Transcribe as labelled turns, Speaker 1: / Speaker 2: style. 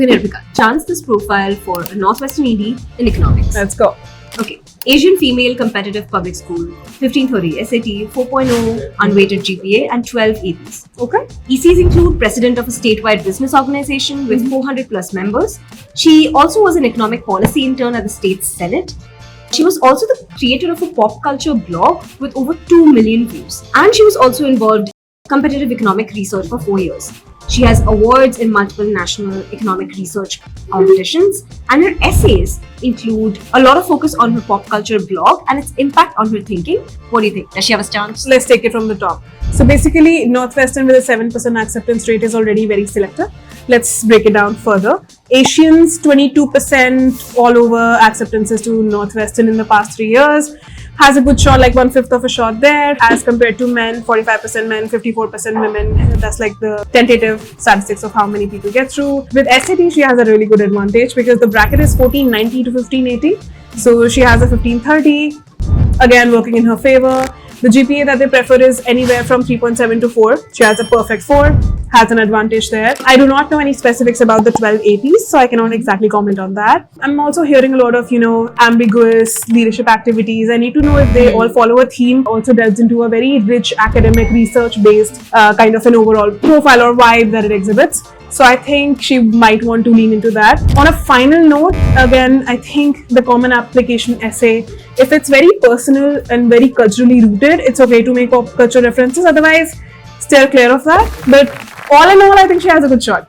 Speaker 1: Okay, Nirvika, chance this profile for a Northwestern ED in economics.
Speaker 2: Let's go.
Speaker 1: Okay, Asian female competitive public school, 1530 SAT, 4.0 unweighted GPA, and 12 APs.
Speaker 2: Okay.
Speaker 1: ECs include president of a statewide business organization with 400 plus members. She also was an economic policy intern at the state senate. She was also the creator of a pop culture blog with over 2 million views. And she was also involved in competitive economic research for 4 years. She has awards in multiple national economic research competitions, and her essays include a lot of focus on her pop culture blog and its impact on her thinking. What do you think? Does she have a chance?
Speaker 2: Let's take it from the top. So basically, Northwestern with a 7% acceptance rate is already very selective. Let's break it down further. Asians, 22% all over acceptances to Northwestern in the past 3 years. Has a good shot, like 1/5 of a shot there, as compared to men, 45% men, 54% women. That's like the tentative statistics of how many people get through. With SAT, she has a really good advantage because the bracket is 1490 to 1580. So she has a 1530, again working in her favor. The GPA that they prefer is anywhere from 3.7 to 4. She has a perfect 4, has an advantage there. I do not know any specifics about the 12 APs, so I cannot exactly comment on that. I'm also hearing a lot of, ambiguous leadership activities. I need to know if they all follow a theme, also delves into a very rich academic research-based kind of an overall profile or vibe that it exhibits. So I think she might want to lean into that. On a final note, again, I think the common application essay, if it's very personal and very culturally rooted, it's okay to make pop culture references. Otherwise, steer clear of that. But all in all, I think she has a good shot.